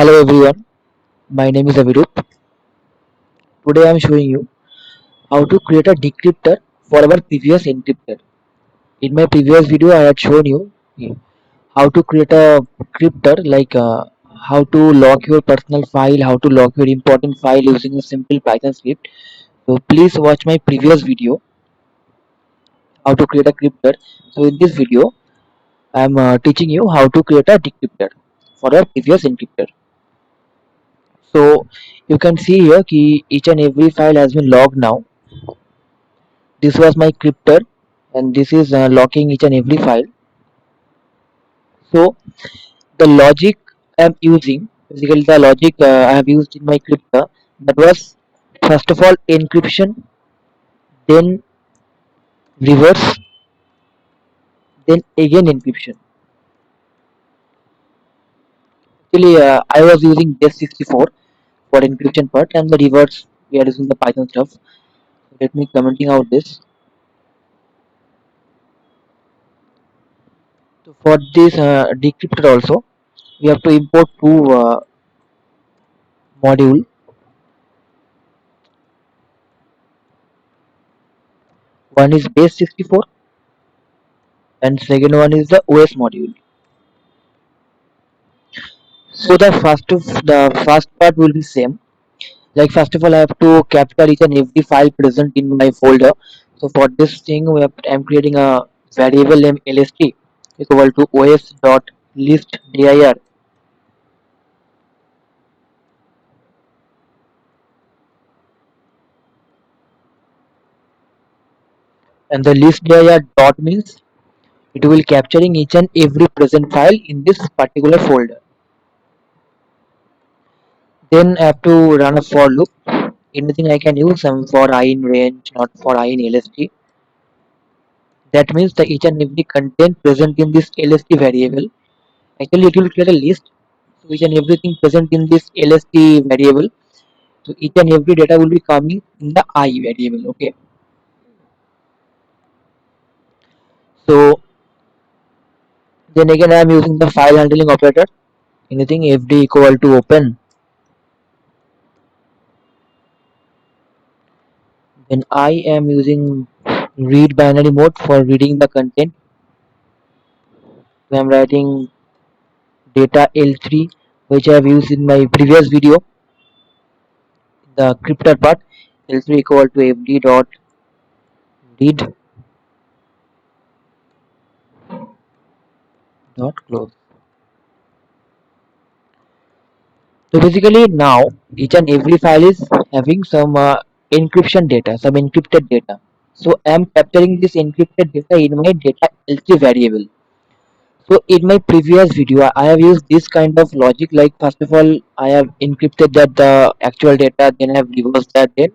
Hello everyone, my name is Avirup. Today I am showing you how to create a decryptor for our previous encryptor. In my previous video I had shown you how to create a cryptor how to lock your personal file, how to lock your important file using a simple Python script. So please watch my previous video how to create a cryptor. So in this video I am teaching you how to create a decryptor for our previous encryptor. So you can see here कि each and every file has been logged now. This was my cryptor and this is locking each and every file. So the logic I'm using, basically the logic I have used in my cryptor, that was first of all encryption, then reverse, then again encryption. Actually I was using base64 for encryption part and the reverse we are using the Python stuff. Let me commenting out this. So for this decryptor also we have to import two module. One is base64 and second one is the OS module. So the first part will be same. Like first of all, I have to capture each and every file present in my folder. So for this thing, I'm creating a variable name lst equal to os dot list dir, and the list dir dot means it will capturing each and every present file in this particular folder. Then I have to run a for loop. Anything I can use some for I in range, not for I in lst. That means the each and every content present in this lst variable. Actually, it will create a list. So each and everything present in this lst variable. So each and every data will be coming in the I variable. Okay. So then again, I am using the file handling operator. Anything fd equal to open. Then I am using read binary mode for reading the content. So I am writing data L3, which I have used in my previous video. The cryptor part L3 equal to fd dot read dot close. So basically now each and every file is having some encryption data, some encrypted data. So I am capturing this encrypted data in my data L3 variable. So in my previous video, I have used this kind of logic. Like first of all, I have encrypted that the actual data, then I have reversed that, then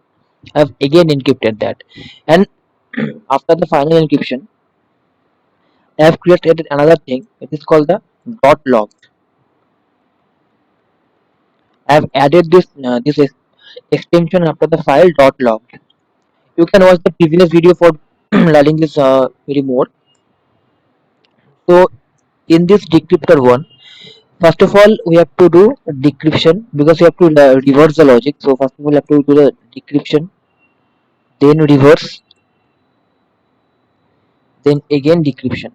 I have again encrypted that, and after the final encryption, I have created another thing. It is called the dot log. I have added this extension after the file dot log. You can watch the previous video for learning this very more. So in this decryptor one, first of all we have to do decryption because we have to reverse the logic. So first of all we have to do the decryption, then reverse, then again decryption.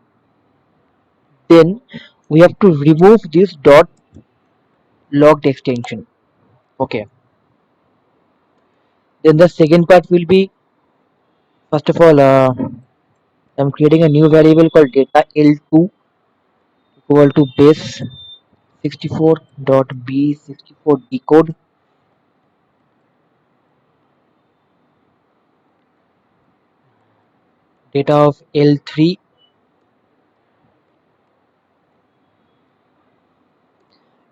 Then we have to remove this dot logged extension. Okay. Then the second part will be, first of all I'm creating a new variable called data L2 equal to base 64 dot b64 decode. Data of L3.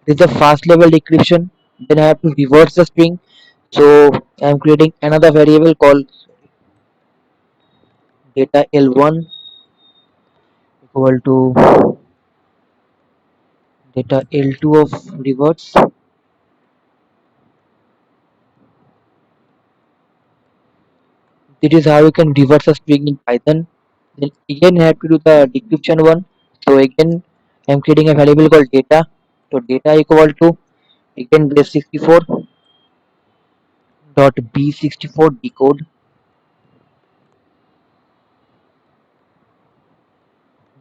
This is the fast level decryption. Then I have to reverse the string. So I am creating another variable called data L1 equal to data L2 of reverse. This is how you can reverse a string in Python. Then again I have to do the decryption one. So again I am creating a variable called data. So data equal to Again base64 dot b64 decode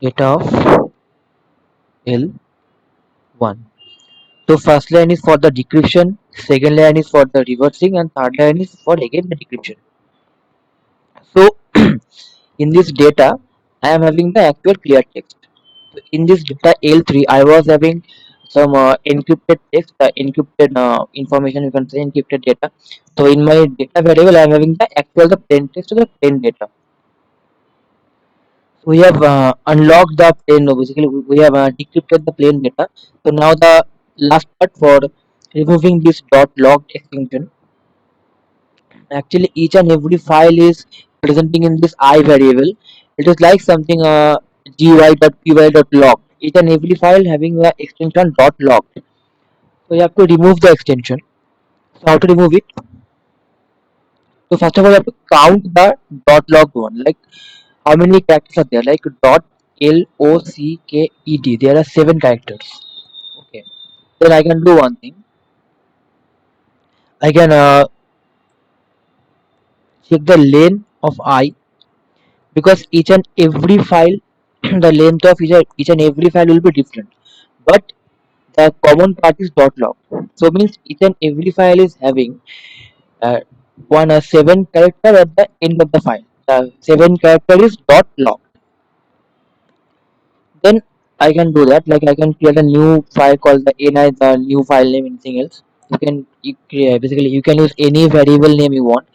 data of L1. So first line is for the decryption, second line is for the reversing, and third line is for again the decryption. So in this data, I am having the actual clear text. So in this data L3, I was having some encrypted text, encrypted information. You can say encrypted data. So in my data variable, I am having the actual the plain text to the plain data. So we have unlocked the plain. Basically, we have decrypted the plain data. So now the last part for removing this dot logged extension. Actually, each and every file is presenting in this I variable. It is like something gy.py.log. Each and every file having the extension dot log. So you have to remove the extension. So how to remove it? So first of all, you have to count the dot log one. Like how many characters are there? Like dot locked. There are 7 characters. Okay. Then I can do one thing. I can check the length of I, because each and every file the length of each and every file will be different, but the common part is dot log. So means each and every file is having uh, 7 character at the end of the file. The 7 character is dot log. Then I can do that, like I can create a new file called the ni, the new file name, anything else. Basically you can use any variable name you want.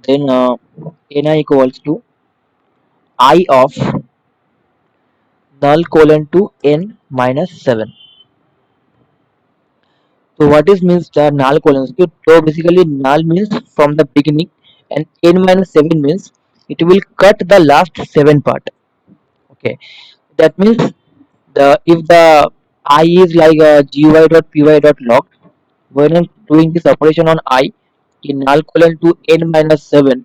Then ni equals to I of null colon to n minus 7. So what is means the null colon? So basically null means from the beginning, and n minus 7 means it will cut the last 7 part. Okay, that means the if the I is like gy.py.log, when I'm doing this operation on I in null colon to n minus 7,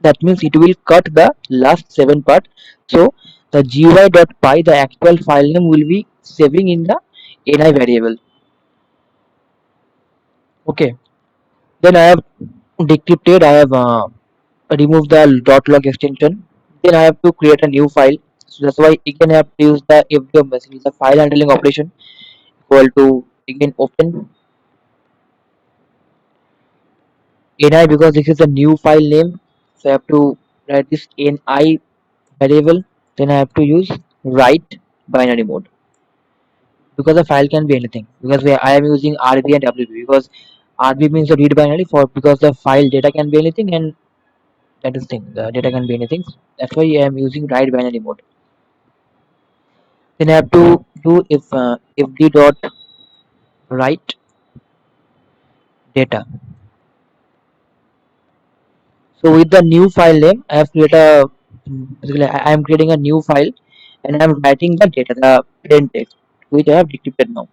that means it will cut the last 7 part. So the gy.py, the actual file name, will be saving in the ni variable. Okay, then I have decrypted, I have removed the dot log extension. Then I have to create a new file. So that's why again I have to use the fdm, basically the file handling operation, equal to again open ni, because this is a new file name. So I have to write this ni variable. Then I have to use write binary mode, because the file can be anything. Because I am using RB and WB, because RB means the read binary, for because the file data can be anything, and that is thing. The data can be anything. That's why I am using write binary mode. Then I have to do if d dot write data. So with the new file name, I have created a basically I am creating a new file, and I am writing the data, the plain text, which I have decrypted now.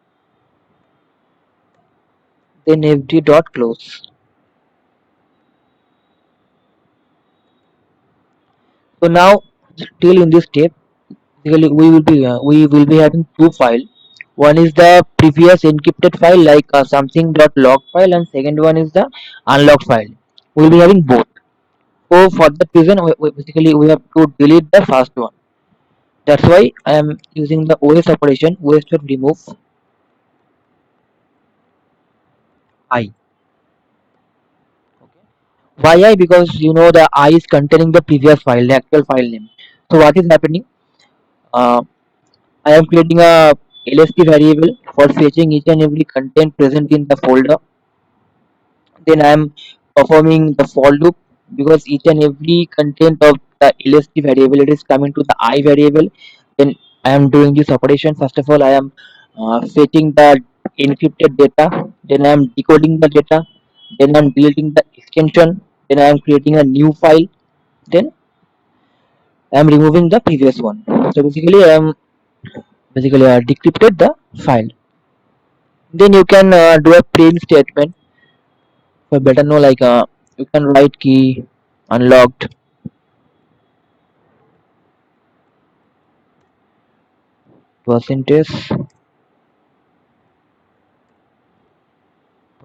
Then fd dot close. So now still in this step, basically we will be having two files. One is the previous encrypted file, like something dot log file, and second one is the unlocked file. We will be having both. So for that reason, basically we have to delete the first one. That's why I am using the OS operation, OS to remove I. Why I? Because the I is containing the previous file, the actual file name. So what is happening? Uh, I am creating a LST variable for fetching each and every content present in the folder. Then I am performing the for loop, because each and every content of the LST variable, it is coming to the I variable. Then I am doing this operation. First of all, I am fetching the encrypted data. Then I am decoding the data. Then I am deleting the extension. Then I am creating a new file. Then I am removing the previous one. So basically, I am decrypted the file. Then you can do a print statement for better know, like you can write key unlocked percentage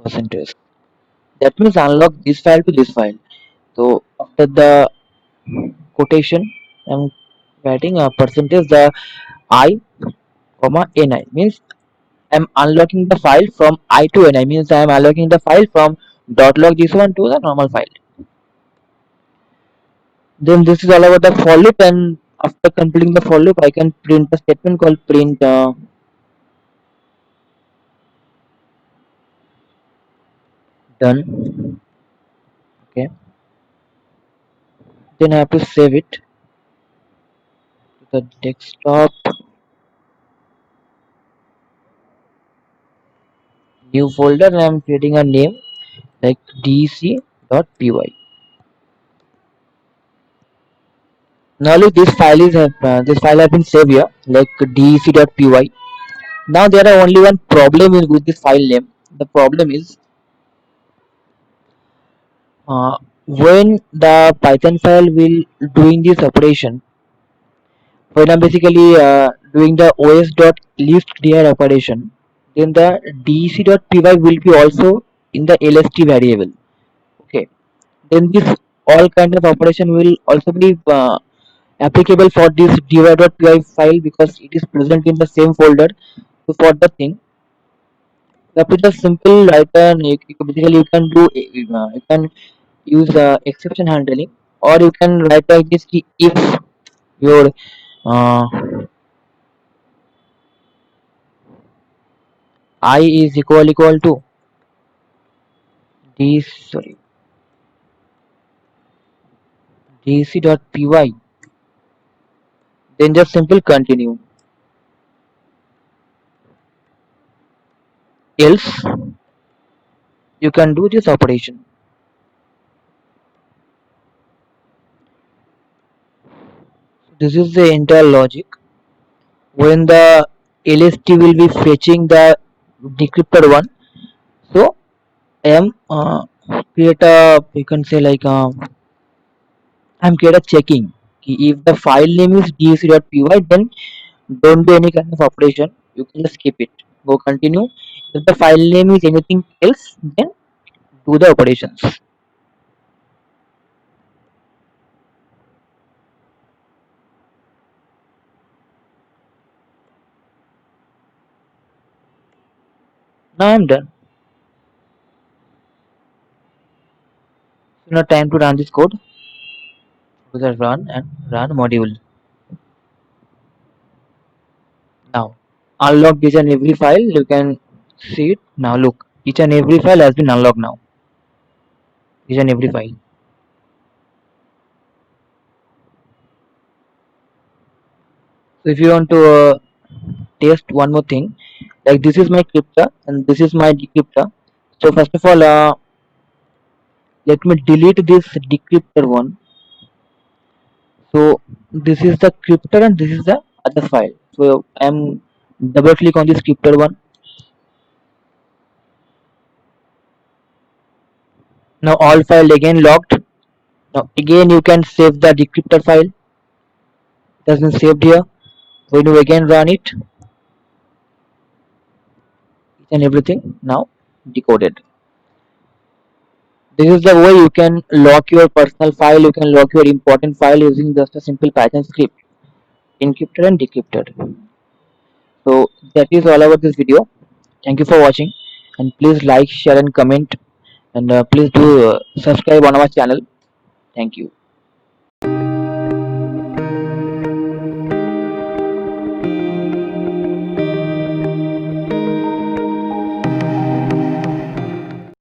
percentage. That means unlock this file to this file. So after the quotation, I'm writing a percentage the I comma ni means I'm unlocking the file from I to ni means I'm unlocking the file from dot log this one to the normal file. Then this is all about the for loop, and after completing the for loop I can print a statement called print done. Okay, then I have to save it to the desktop, new folder, and I'm creating a name like dec.py. Now look, this file has been saved here like dec.py. Now there are only one problem with this file name. The problem is when the Python file will doing this operation, when I'm basically doing the os.listdir operation, then the dec.py will be also in the lst variable. Okay, then this all kind of operation will also be applicable for this dy.py file because it is present in the same folder. So for the thing, you have to just simple write an basically you can do you can use exception handling, or you can write like this ki if your uh, I is equal to d sorry dc.py, then just simple continue, else you can do this operation. This is the entire logic. When the lst will be fetching the decrypted one, so I am create a, you can say like I'm create a checking ki if the file name is dc.py, then don't do any kind of operation, you can just skip it, go continue. If the file name is anything else, then do the operations. Now I'm done. So now time to run this code. To the run and run module. Now unlock each and every file, you can see it. Now look, each and every file has been unlocked now, each and every file. So if you want to test one more thing, like this is my crypta and this is my decryptor. So first of all let me delete this decryptor one. So this is the cryptor and this is the other file. So I'm double click on this cryptor one. Now all file again locked. Now again you can save the decryptor file. It has been saved here. When you again run it, each and everything now decoded. This is the way you can lock your personal file, you can lock your important file using just a simple Python script, encrypted and decrypted. So that is all about this video. Thank you for watching, and please like, share and comment, and please do subscribe on our channel. Thank you.